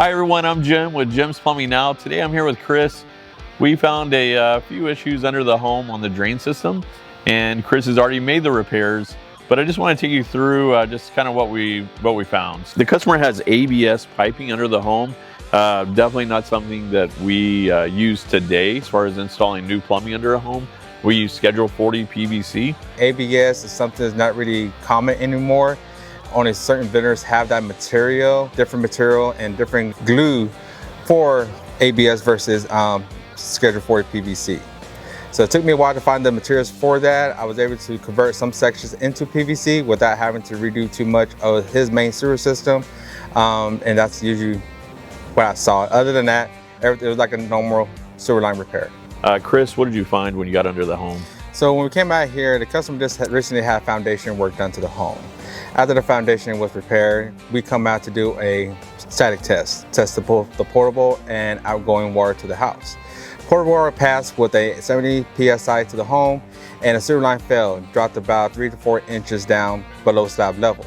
Hi everyone, I'm Jim with Jim's Plumbing Now. Today I'm here with Chris. We found a few issues under the home on the drain system, and Chris has already made the repairs, but I just want to take you through just kind of what we found. The customer has ABS piping under the home. Definitely not something that we use today as far as installing new plumbing under a home. We use Schedule 40 PVC. ABS is something that's not really common anymore. Only certain vendors have that material, different material and different glue for ABS versus Schedule 40 PVC. So it took me a while to find the materials for that. I was able to convert some sections into PVC without having to redo too much of his main sewer system. And that's usually what I saw. Other than that, it was like a normal sewer line repair. Chris, what did you find when you got under the home? So when we came out here, the customer just recently had foundation work done to the home. After the foundation was repaired, we come out to do a static test the portable and outgoing water to the house. Portable water passed with a 70 PSI to the home, and the sewer line failed, dropped about 3 to 4 inches down below slab level.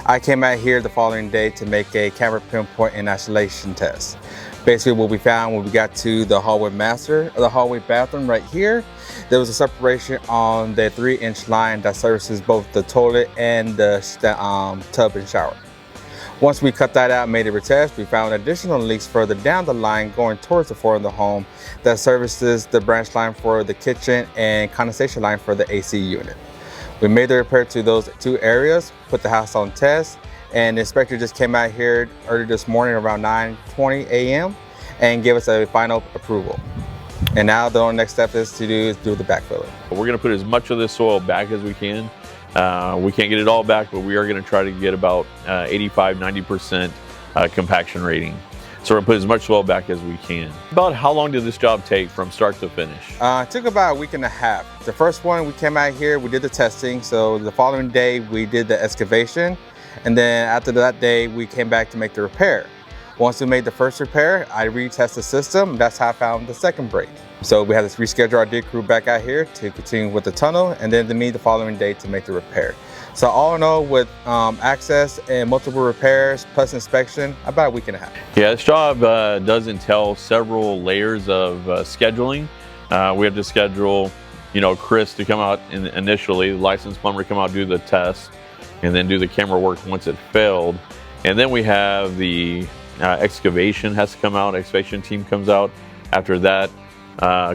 I came out here the following day to make a camera pinpoint and isolation test. Basically what we found when we got to the hallway master, or the hallway bathroom right here, there was a separation on the 3-inch line that services both the toilet and the tub and shower. Once we cut that out and made a retest, we found additional leaks further down the line going towards the floor of the home that services the branch line for the kitchen and condensation line for the AC unit. We made the repair to those 2 areas, put the house on test, and the inspector just came out here early this morning around 9:20 a.m. and gave us a final approval. And now the only next step is to do the backfilling. We're going to put as much of this soil back as we can. We can't get it all back, but we are going to try to get about 85–90% compaction rating. So we're going to put as much soil back as we can. About how long did this job take from start to finish? It took about a week and a half. The first one, we came out here, we did the testing. So the following day, we did the excavation. And then after that day, we came back to make the repair. Once we made the first repair, I retested the system. That's how I found the second break. So we had to reschedule our dig crew back out here to continue with the tunnel, and then to meet the following day to make the repair. So all in all, with access and multiple repairs plus inspection, about a week and a half. Yeah, this job does entail several layers of scheduling. We have to schedule, Chris to come out initially, the licensed plumber to come out, do the test, and then do the camera work once it failed. And then we have the excavation has to come out, excavation team comes out. After that,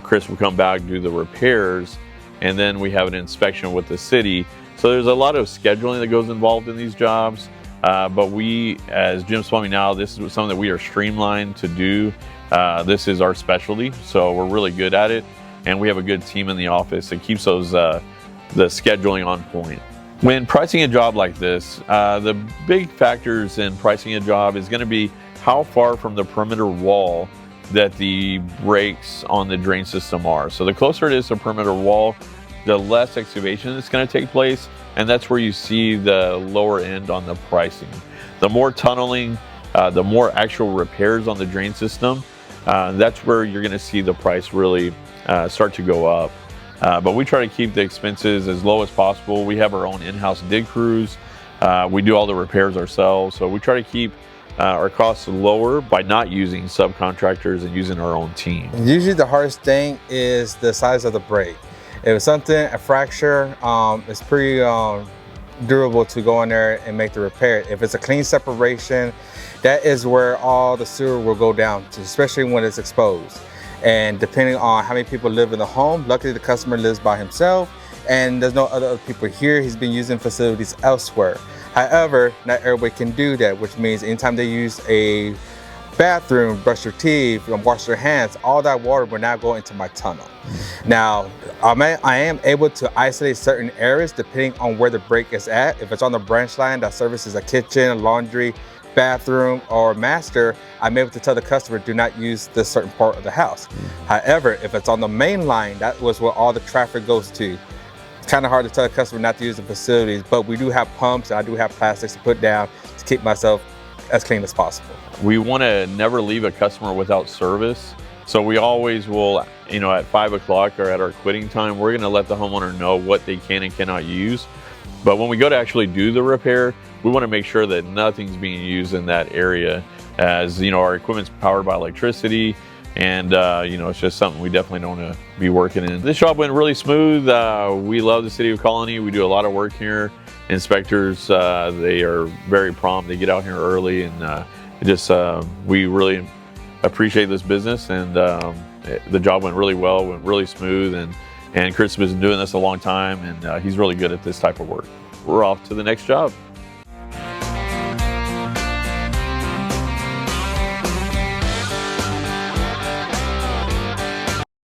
Chris will come back, do the repairs, and then we have an inspection with the city. So there's a lot of scheduling that goes involved in these jobs, but we, as Jim's Plumbing Now, this is something that we are streamlined to do. This is our specialty, so we're really good at it, and we have a good team in the office that keeps those the scheduling on point. When pricing a job like this, the big factors in pricing a job is going to be how far from the perimeter wall that the breaks on the drain system are. So the closer it is to the perimeter wall, the less excavation is going to take place, and that's where you see the lower end on the pricing. The more tunneling, the more actual repairs on the drain system, that's where you're going to see the price really start to go up. But we try to keep the expenses as low as possible. We have our own in-house dig crews. We do all the repairs ourselves, so we try to keep our costs lower by not using subcontractors and using our own team. Usually the hardest thing is the size of the break. If it's something, a fracture, it's pretty durable to go in there and make the repair. If it's a clean separation, that is where all the sewer will go down to, especially when it's exposed. And depending on how many people live in the home, luckily the customer lives by himself and there's no other people here. He's been using facilities elsewhere. However, not everybody can do that, which means anytime they use a bathroom, brush their teeth, wash their hands, all that water will now go into my tunnel. Now, I am able to isolate certain areas depending on where the break is at. If it's on the branch line that services a kitchen, laundry, bathroom, or master, I'm able to tell the customer do not use this certain part of the house. However, if it's on the main line, that was where all the traffic goes to. It's kind of hard to tell a customer not to use the facilities, but we do have pumps and I do have plastics to put down to keep myself as clean as possible. We want to never leave a customer without service. So we always will, at 5 o'clock or at our quitting time, we're going to let the homeowner know what they can and cannot use. But when we go to actually do the repair, we want to make sure that nothing's being used in that area, as you know, our equipment's powered by electricity, and you know, it's just something we definitely don't want to be working in. This job went really smooth. We love the city of Colony. We do a lot of work here. Inspectors, they are very prompt. They get out here early, and we really appreciate this business, and the job went really well, went really smooth, and Chris has been doing this a long time, and he's really good at this type of work. We're off to the next job.